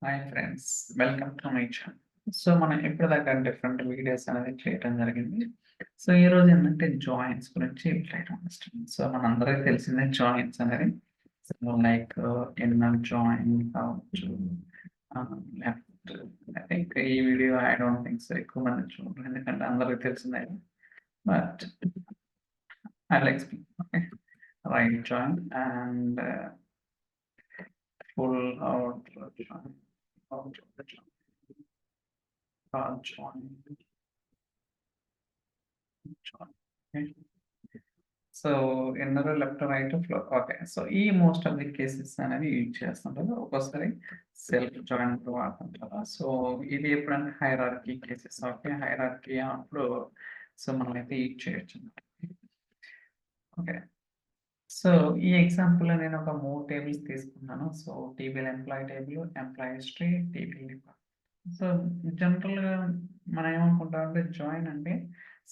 Hi friends, welcome to my channel. So, మనం ఇప్పటిదాకా different videos అనేది చేయటం జరిగింది. సో, ఈరోజు ఏంటంటే జాయింట్స్ గురించి చేయటం ఇష్టం. సో, మనందరికీ తెలిసిందే జాయింట్స్ అనేది. సో, లైక్ ఇన్నర్ జాయింట్ కావచ్చు. లెఫ్ట్ ఐ థింక్ ఈ video I don't think so ఎక్కువ మంది చూడరు. ఎందుకంటే అందరికి తెలిసిందే. But I will explain. Okay. Right joint and full out joint. Out joint. Joint. Okay. So inner left right flow. Okay. So ఈ most of the cases అనేవి use చేస్తుంటారు. ఒక్కోసారి సెల్ఫ్ జాయింట్ వాడుతుంటారు. సో ఇది ఎప్పుడైనా హైరార్కీ కేసెస్. ఓకే. హైరార్కీ అప్పుడు so మనమైతే use చేయొచ్చు. ఓకే. సో ఈ ఎగ్జాంపుల్‌లో నేను ఒక 3 టేబుల్స్ తీసుకున్నాను. So TBL employee table, employee history, TBL department. So జనరల్‌గా మనం ఏమనుకుంటామంటే జాయిన్ అంటే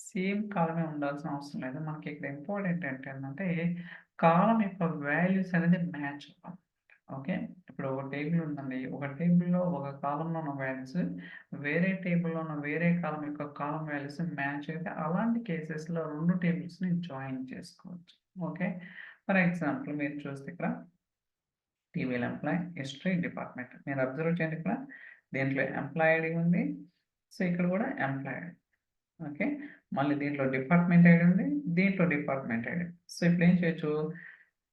సేమ్ కాలమే ఉండాల్సిన అవసరం లేదు. మనకి ఇక్కడ ఇంపార్టెంట్ ఏంటంటే కాలమ్ యొక్క వాల్యూస్ అనేది మ్యాచ్ అవ్వాలి. ఓకే. ఇప్పుడు ఒక టేబుల్ ఉందండి. ఒక టేబుల్‌లో ఒక కాలమ్‌లో ఉన్న వాల్యూస్ వేరే టేబుల్‌లో ఉన్న వేరే కాలమ్ యొక్క కాలమ్ వాల్యూస్ మ్యాచ్ అయితే అలాంటి కేసెస్‌లో 2 టేబుల్స్‌ని జాయిన్ చేసుకోవచ్చు. ఓకే. ఫర్ ఎగ్జాంపుల్ మీరు చూస్తే ఇక్కడ టీబీఎల్ ఎంప్లాయీ హిస్టరీ డిపార్ట్మెంట్. మీరు అబ్జర్వ్ చేయండి ఇక్కడ దీంట్లో ఎంప్లాయీ ఐడి ఉంది. సో ఇక్కడ కూడా ఎంప్లాయీ ఐడి. ఓకే. మళ్ళీ దీంట్లో డిపార్ట్మెంట్ ఐడి ఉంది. దీంట్లో డిపార్ట్మెంట్ ఐడి. సో ఇప్పుడు ఏం చేయొచ్చు,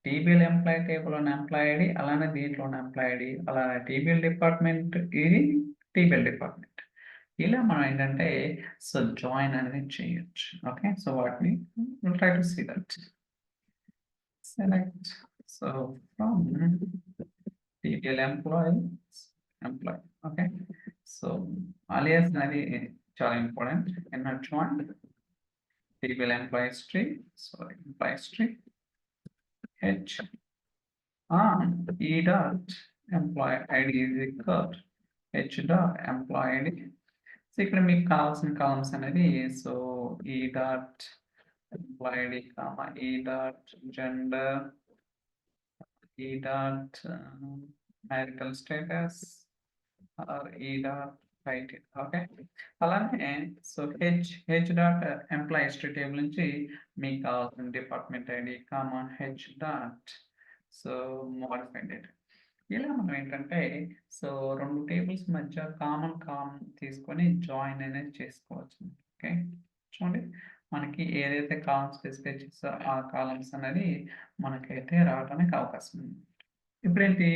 టీబీఎల్ ఎంప్లాయీ టేబుల్‌లోని ఎంప్లాయీ ఐడి, అలానే దీంట్లో ఉన్న ఎంప్లాయీ ఐడి, అలానే టీబీఎల్ డిపార్ట్మెంట్ ఇది టీబీఎల్ డిపార్ట్మెంట్. ఇలా మనం ఏంటంటే సో జాయిన్ అనేది చేయొచ్చు. ఓకే. సో వాటిని will try to see that. Select so from TBL employee. Okay. So alias అనేది చాలా important. Inner joint TBL employee history, employee history H on E dot employee ID is equal H dot employee ID. So ఇక్కడ మీకు కావాల్సిన columns అనేది so E dot employee ID, E dot gender, E dot marital status or E dot title. Okay. అలానే so H dot employee history table నుంచి మీకు కావాల్సిన department ID, H dot so modified data. ఇలా మనం ఏంటంటే so 2 tables మధ్య common తీసుకొని join అనేది చేసుకోవచ్చు. ఓకే. చూడండి మనకి ఏదైతే కాలమ్ స్పెసిఫై చేసో ఆ కాలమ్స్ అనేది మనకైతే రావడానికి అవకాశం ఉంది. ఇప్పుడేంటి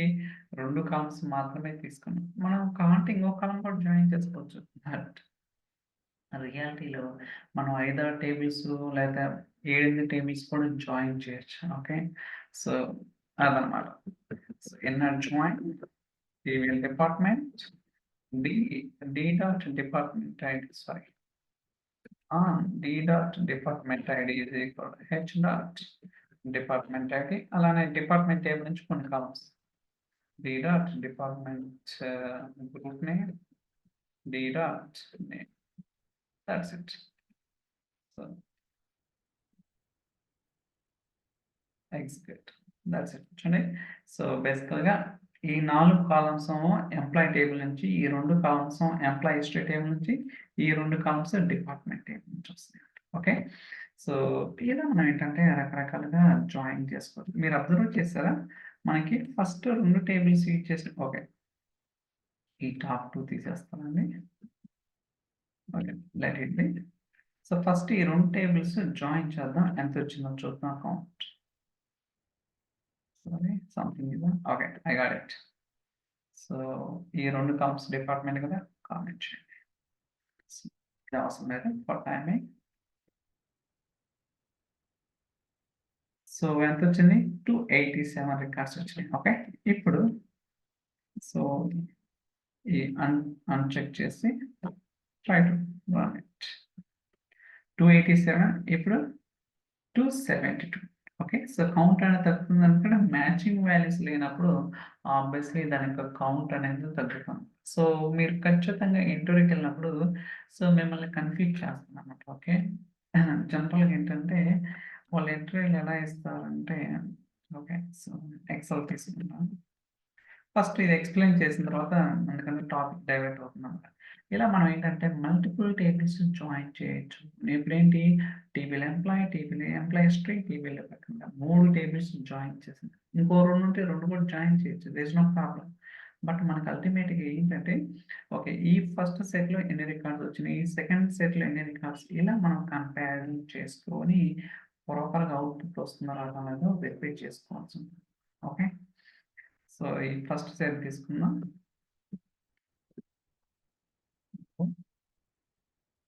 2 కాలమ్స్ మాత్రమే తీసుకున్నాం. మనం కావాలంటే ఇంకో కాలమ్ కూడా జాయిన్ చేసుకోవచ్చు. బట్ రియాలిటీలో మనం 5, 6 టేబుల్స్ లేదా 7, 8 టేబుల్స్ కూడా జాయిన్ చేయొచ్చు. ఓకే. సో అదనమాట. So inner join TBL department D dot department ID, sorry. On D dot department ID is equal to H dot department ID. అలానే డిపార్ట్మెంట్ టేబుల్ నుంచి కొన్ని columns. D dot department group name, D dot name. That's it. So execute. That's it. చూడండి. So బేసికల్‌గా ఈ 4 columns employee table నుంచి, ఈ 2 columns employee history table నుంచి, ఈ 2 కాలమ్స్ డిపార్ట్మెంట్ టేబుల్ నుంచి వస్తాయి. ఓకే. సో ఇలా మనం ఏంటంటే రకరకాలుగా జాయిన్ చేసుకోవచ్చు. మీరు అబ్జర్వ్ చేసారా? మనకి ఫస్ట్ 2 టేబుల్స్ యూజ్ చేసి ఓకే. ఈ టాప్ 2 తీసేస్తానండి. Okay. Let it be. So first ఈ 2 టేబుల్స్ జాయిన్ చేద్దాం. ఎంత వచ్చిందో చూద్దాం count. Sorry, something is on. Okay, I got it. So ఈ 2 కాలమ్స్ డిపార్ట్మెంట్ కదా, కామెంట్ చేయండి. ఇది అవసరం లేదు ఫర్ టైమింగ్. సో ఎంత వచ్చింది? 287 రికార్డ్స్ వచ్చినాయి. ఓకే. ఇప్పుడు సో ఈ అన్చెక్ చేసి ట్రై టు రన్ ఇట్. 287 ఇప్పుడు 272. ఓకే. సో కౌంట్ అనేది తగ్గుతుంది అనుకుంటే మ్యాచింగ్ వాల్యూస్ లేనప్పుడు ఆబ్వియస్లీ దాని యొక్క కౌంట్ అనేది తగ్గుతుంది. సో మీరు ఖచ్చితంగా ఇంటర్వ్యూకి వెళ్ళినప్పుడు సో మిమ్మల్ని కన్ఫ్యూజ్ చేస్తుందన్నమాట. ఓకే. జనరల్‌గా ఏంటంటే వాళ్ళు ఇంటర్వ్యూలు ఎలా ఇస్తారంటే ఓకే. సో ఎక్సెల్ తీసుకుందాం. ఫస్ట్ ఇది ఎక్స్ప్లెయిన్ చేసిన తర్వాత అందుకని టాపిక్ డైవర్ట్ అవుతుందన్నమాట. ఇలా మనం ఏంటంటే మల్టిపుల్ టేబుల్స్ జాయిన్ చేయొచ్చు. ఇప్పుడేంటి టీబీలో ఎంప్లాయ్ హిస్టరీ, టీబీలో పెట్టకుండా 3 టేబుల్స్ జాయిన్ చేసింది. ఇంకో 2 ఉంటే 2 కూడా జాయిన్ చేయొచ్చు. There is no problem. But మనకు అల్టిమేట్‌గా ఏంటంటే ఓకే. ఈ ఫస్ట్ సెట్‌లో ఎన్ని రికార్డ్స్ వచ్చినాయి, ఈ సెకండ్ సెట్‌లో ఎన్ని రికార్డ్స్ ఇలా మనం కంపారిజన్ చేసుకొని ప్రాపర్‌గా అవుట్‌పుట్ వస్తుందా రాదా అనేది వెరిఫై చేసుకోవాల్సి ఉంటుంది. ఓకే. సో ఈ ఫస్ట్ సెట్ తీసుకుందాం.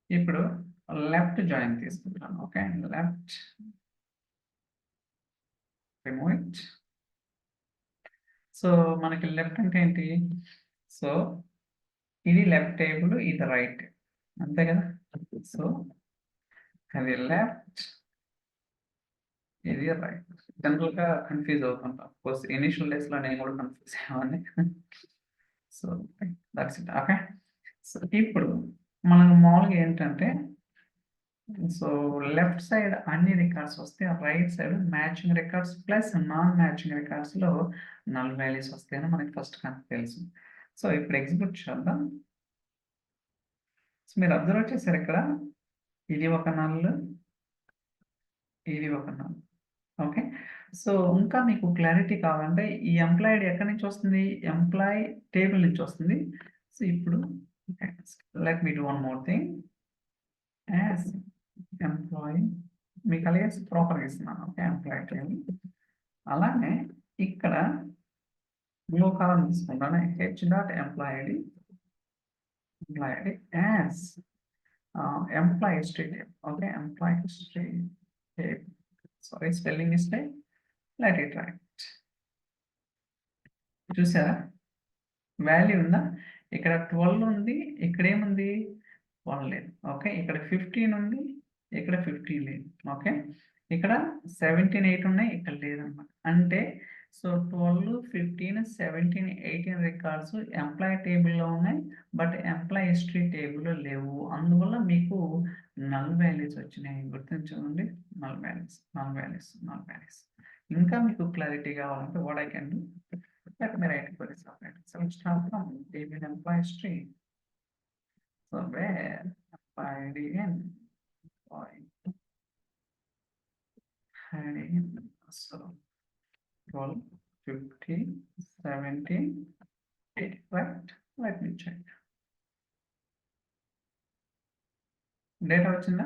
ఇప్పుడు లెఫ్ట్ జాయిన్ తీసుకుంటాను. Okay. Left remove it. So మనకి లెఫ్ట్ అంటే ఏంటి? సో ఇది లెఫ్ట్ టేబుల్, ఇది రైట్. అంతే కదా? సో అది లెఫ్ట్, ఇది రైట్. జనరల్‌గా కన్‌ఫ్యూజ్ అవుతుంటాం. కోర్స్ ఇనిషియల్ డేస్‌లో నేను కూడా కన్‌ఫ్యూజ్ అయ్యేవాడిని. So that's it. Okay. So ఇప్పుడు మనకు మామూలుగా ఏంటంటే సో లెఫ్ట్ సైడ్ అన్ని రికార్డ్స్ వస్తే right side matching records plus non matching రికార్డ్స్‌లో నల్ వాల్యూస్ వస్తాయని మనకి ఫస్ట్ తెలుసు. సో ఇప్పుడు ఎగ్జిక్యూట్ చేద్దాం. సో మీరు అబ్జర్వ్ చేశారు ఇక్కడ ఇది ఒక నల్, ఇది ఒక నల్. ఓకే. సో ఇంకా మీకు క్లారిటీ కావాలంటే ఈ ఎంప్లాయ్ ఐడి ఎక్కడి నుంచి వస్తుంది? ఎంప్లాయ్ టేబుల్ నుంచి వస్తుంది. సో ఇప్పుడు let me do one more thing. As employee మీకు అలియాస్ ప్రాపర్‌గా ఇస్తున్నాను. ఓకే. Employee table. అలానే ఇక్కడ బ్లూ కాలమ్ తీసుకుంటాను. h.employee id as employee history table. Okay. Employee history table. Sorry spelling mistake. Let it right. చూసారా? Value ఉందా? ఇక్కడ 12 ఉంది. ఇక్కడ ఏముంది? 1 లేదు. ఓకే. ఇక్కడ 15 ఉంది. ఇక్కడ 15 లేదు. ఓకే. ఇక్కడ 17, 8 ఉన్నాయి. ఇక్కడ లేదన్నమాట. అంటే సో 12, 15, 17, 18 రికార్డ్స్ ఎంప్లాయీ టేబుల్‌లో ఉన్నాయి. బట్ ఎంప్లాయీ హిస్టరీ టేబుల్‌లో లేవు. అందువల్ల మీకు నల్ వాల్యూస్ వచ్చినాయి. గుర్తుంచుకోండి. Null values. ఇంకా మీకు క్లారిటీ కావాలంటే what I can do, let me write it very separate. So let's start from table employee history. So where employee employee heading, so 12, 15, 17, 8, right? Let me check. Data వచ్చిందా?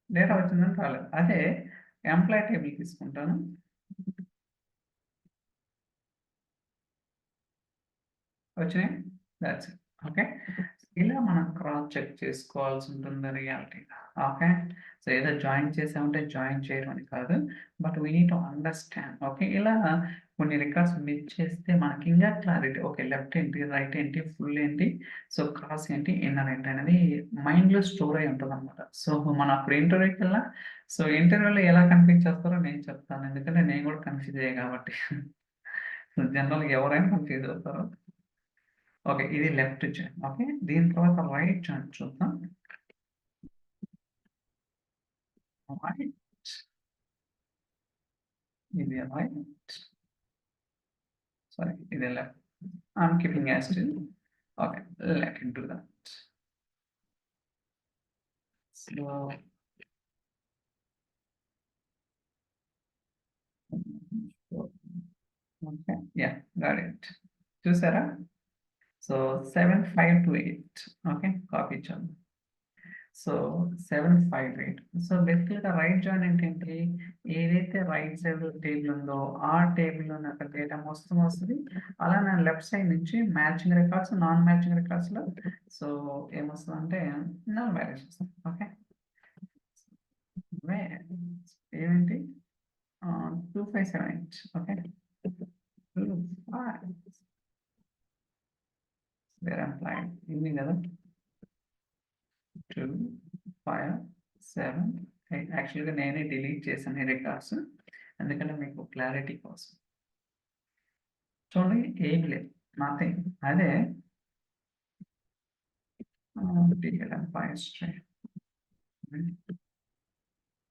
Data వచ్చిందని రాలేదు. అదే employee table తీసుకుంటాను. వచ్చినాయి. That's it. Okay. ఇలా మనం cross check చేసుకోవాల్సి ఉంటుంది రియాలిటీగా. ఓకే. సో ఏదో జాయిన్ చేసామంటే జాయిన్ చేయడం అని కాదు. But we need to understand. Okay. ఇలా కొన్ని రికార్డ్స్ మిస్ చేస్తే మనకి ఇంకా క్లారిటీ ఓకే. లెఫ్ట్ ఏంటి? రైట్ ఏంటి? ఫుల్ ఏంటి? సో క్రాస్ ఏంటి? ఇన్నర్ ఏంటి? అనేది మైండ్‌లో స్టోర్ అయ్యి ఉంటదన్నమాట. సో మనం అప్పుడు ఇంటర్వ్యూకెళ్ళినా సో ఇంటర్వ్యూలో ఎలా కన్ఫ్యూజ్ చేస్తారో నేను చెప్తాను. ఎందుకంటే నేను కూడా కన్ఫ్యూజ్ అయ్యా కాబట్టి. సో జనరల్‌గా ఎవరైనా కన్ఫ్యూజ్ అవుతారు. ఓకే. ఇది లెఫ్ట్ జాయిన్. ఓకే. దీని తర్వాత రైట్ జాయిన్ చూద్దాం. రైట్. ఇది రైట్. సారీ ఇది left. I'm keeping as it is. Okay. Let it do that. So okay. Yeah! Got it. చూసారా? So 7528 okay. కాపీ చేద్దాం. సో 758. సో బేసికల్‌గా రైట్ జాయిన్ అంటే ఏంటి? ఏదైతే రైట్ సైడ్ టేబుల్ ఉందో ఆ టేబుల్‌లో ఉన్న డేటా మొత్తం వస్తది. అలానే లెఫ్ట్ సైడ్ నుంచి మ్యాచింగ్ రికార్డ్స్, నాన్ మ్యాచింగ్ రికార్డ్స్‌లో సో ఏమొస్తదంటే నల్ వాల్యూస్ వస్తాయి. ఓకే. వేర్ ఏమేంటి 2578 ఓకే. 25 వేర్ ఎంప్లాయిడ్ ఇన్ని కదా. 2, 5, 7, 8 యాక్చువల్‌గా నేనే డిలీట్ చేశాను ఈ రికార్డ్స్. ఎందుకంటే మీకు క్లారిటీ కోసం. చూడండి ఏమి లేదు. నథింగ్. అదే ticket employee history.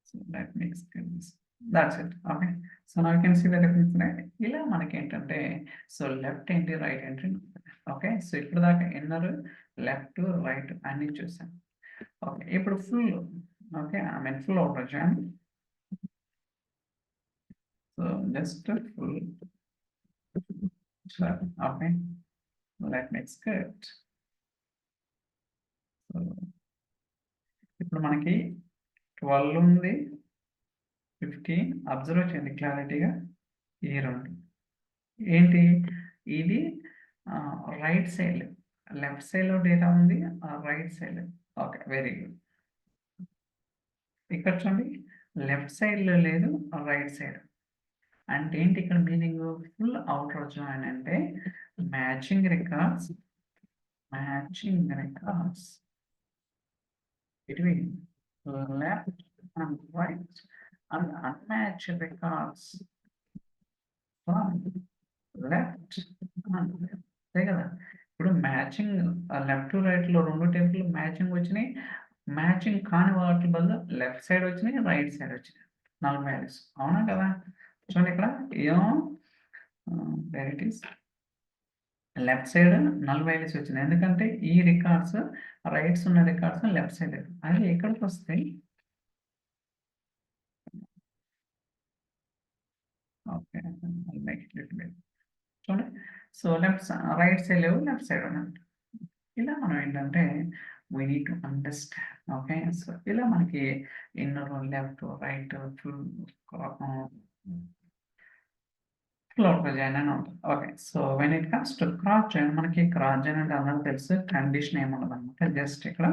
So let me explain this. That's it. Okay. So now you can see the difference, right? ఇలా మనకి ఏంటంటే సో లెఫ్ట్ ఏంటి రైట్ ఏంటి ఓకే. సో ఇప్పుడు దాకా ఇన్నర్ లెఫ్ట్ రైట్ అన్ని చూసాం. ఓకే. ఇప్పుడు full okay I mean full outer join. So just full okay. Let me skirt. So ఇప్పుడు మనకి 12 ఉంది 15 అబ్జర్వ్ చేయండి క్లారిటీగా ఈ రెండు ఏంటి ఇది రైట్ సైడ్ లెఫ్ట్ సైడ్ లో డేటా ఉంది right side okay very good ఇక్కడ చూడండి లెఫ్ట్ సైడ్ లో లేదు రైట్ సైడ్ అంటే ఏంటి ఇక్కడ మీనింగ్ ఫుల్ అవుటర్ జాయిన్ అంటే matching records between left and right and unmatched records from left and left. అంతే కదా ఇప్పుడు మ్యాచింగ్ లెఫ్ట్ టు రైట్ లో రెండు టేబుల్ మ్యాచింగ్ వచ్చినాయి మ్యాచింగ్ కాని వాటి బదులు లెఫ్ట్ సైడ్ వచ్చినాయి రైట్ సైడ్ వచ్చినాయి 4 వాల్యూస్ అవునా కదా చూడండి ఇక్కడ ఏమో వెరైటీస్ లెఫ్ట్ సైడ్ 4 వాల్యూస్ వచ్చినాయి ఎందుకంటే ఈ రికార్డ్స్ రైట్స్ ఉన్న రికార్డ్స్ లెఫ్ట్ సైడ్ అది ఎక్కడికి వస్తాయి okay make it little bit చూడండి సో రైట్ సైడ్ లేవు లెఫ్ట్ సైడ్ ఉన్నట్టు ఇలా మనం ఏంటంటే we need to understand okay so ఇలా మనకి inner left right full outer join అని ఉంటుంది okay so when it comes to cross join మనకి క్రాస్ జాయిన్ అంటే అందరూ తెలుసు కండిషన్ ఏముండదు అనమాట జస్ట్ ఇక్కడ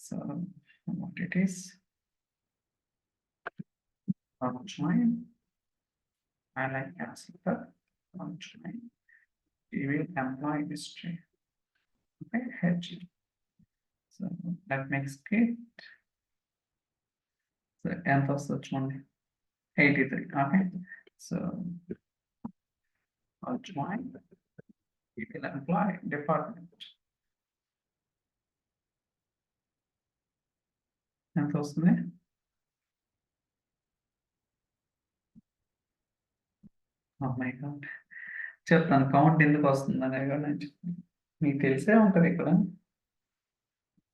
so what it is join I like cancel the join. We will employ history. Okay, hedge. So that makes it. So end of such one 83. Okay, so I'll join. We will employ department. ఎంత వస్తుంది my God చెప్తాను count ఎందుకు వస్తుంది అనేది కూడా నేను చెప్తాను మీకు తెలిసే ఉంటుంది ఇక్కడ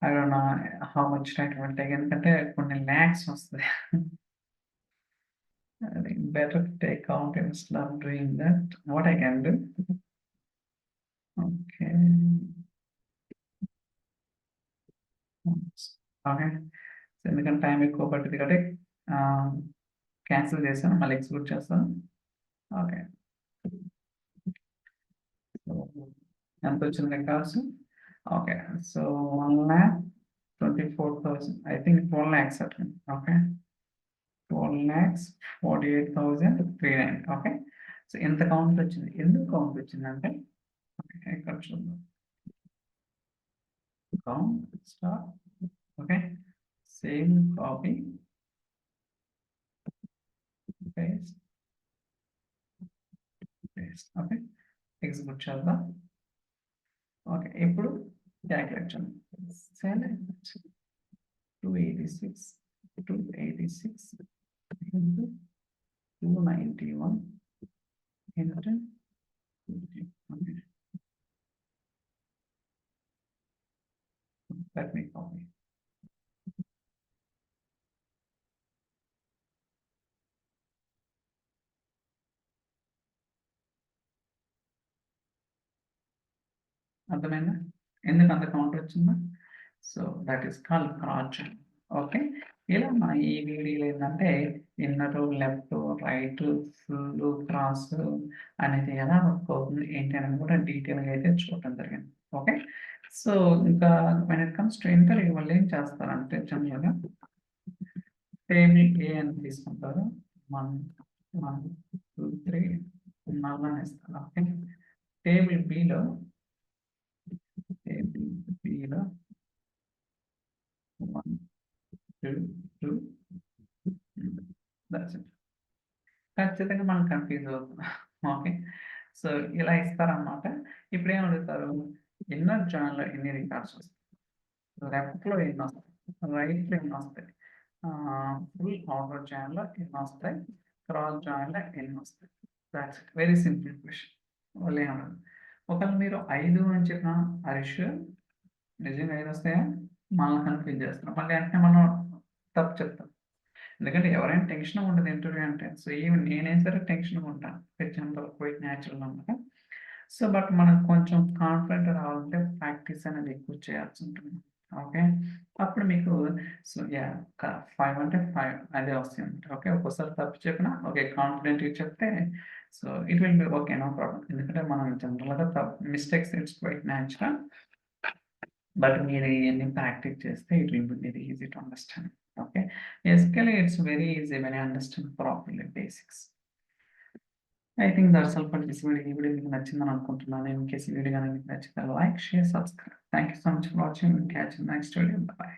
I don't know how much time will take ఎందుకంటే కొన్ని ల్యాక్స్ వస్తాయి better to take count instead of doing that what I can do okay okay ఎందుకంటే టైం ఎక్కువ పట్టింది కాబట్టి క్యాన్సిల్ చేశాను మళ్ళీ ఎగ్జిక్యూట్ చేస్తాను ఓకే ఎంత వచ్చింది records okay so 1,24,000 I think 12 lakhs okay 12,48,390 okay so ఎంత కౌంట్ వచ్చింది ఎందుకు కౌంట్ వచ్చిందంటే ఇక్కడ చూద్దాం count star okay same copy paste okay execute చేద్దాం ఓకే ఇప్పుడు క్యాలిక్యులేట్ చేద్దాం 286 into 291 into 50. Let me copy. అర్థమైందా ఎందుకు అంత కౌంటర్ వచ్చిందా so that is called cross join okay ఇలా మన ఈ వీడియోలో ఏంటంటే inner left right full cross అనేది ఎలా వర్క్ అవుతుంది ఏంటి అనేది కూడా డీటెయిల్గా అయితే చూడటం జరిగింది ఓకే సో ఇంకా when it comes to inter వాళ్ళు ఏం చేస్తారంటే జనరల్గా టేబుల్ ఏ అని తీసుకుంటారు 1 1 2 3 4 ఇస్తారు okay table below one, two, that's it. ఖచ్చితంగా మనం కన్ఫ్యూజ్ అవుతున్నాం ఓకే సో ఇలా ఇస్తారన్నమాట ఇప్పుడు ఏం అడుగుతారు ఇన్నర్ జాయిన్లో ఎన్ని రికార్డ్స్ వస్తాయి లెఫ్ట్లో ఎన్ని వస్తాయి రైట్లో ఎన్ని వస్తాయి ఫుల్ అవుటర్ జాయిన్ లో ఎన్ని వస్తాయి, క్రాస్ జాయిన్ లో ఎన్ని వస్తాయి. That's very simple question. వాళ్ళు ఏమన్నారు, ఒకవేళ మీరు 5 అని చెప్పిన హరీష్ నిజంగా 5 వస్తాయా, మనల్ని కన్ఫ్యూజ్ చేస్తాం, మళ్ళీ వెంటనే మనం తప్పు చెప్తాం. ఎందుకంటే ఎవరైనా టెన్షన్ ఉంటుంది ఇంటర్వ్యూ అంటే. సో ఈవెన్ నేనేం సరే టెన్షన్గా ఉంటాను, జనరల్ క్వైట్ న్యాచురల్ అనమాట. సో బట్ మనం కొంచెం కాన్ఫిడెంట్ రావాలంటే ప్రాక్టీస్ అనేది ఎక్కువ చేయాల్సి ఉంటుంది. ఓకే, అప్పుడు మీకు సో యా 5 అంటే 5 అదే వస్తుంది. ఓకే, ఒక్కోసారి తప్పు చెప్పినా ఓకే కాన్ఫిడెంట్గా చెప్తే so it will be okay, no problem. ఎందుకంటే మనం జనరల్గా mistakes it's quite natural. But మీరు ఇవన్నీ ప్రాక్టీస్ చేస్తే it will be very easy to understand. Okay, basically it's very easy when I understand properly basics. I think that's all for this video. ఈ video మీకు నచ్చిందని అనుకుంటున్నాను. In case ఈ video కనుక మీకు నచ్చితే like, share, subscribe. Thank you so much for watching. Catch next video. Bye.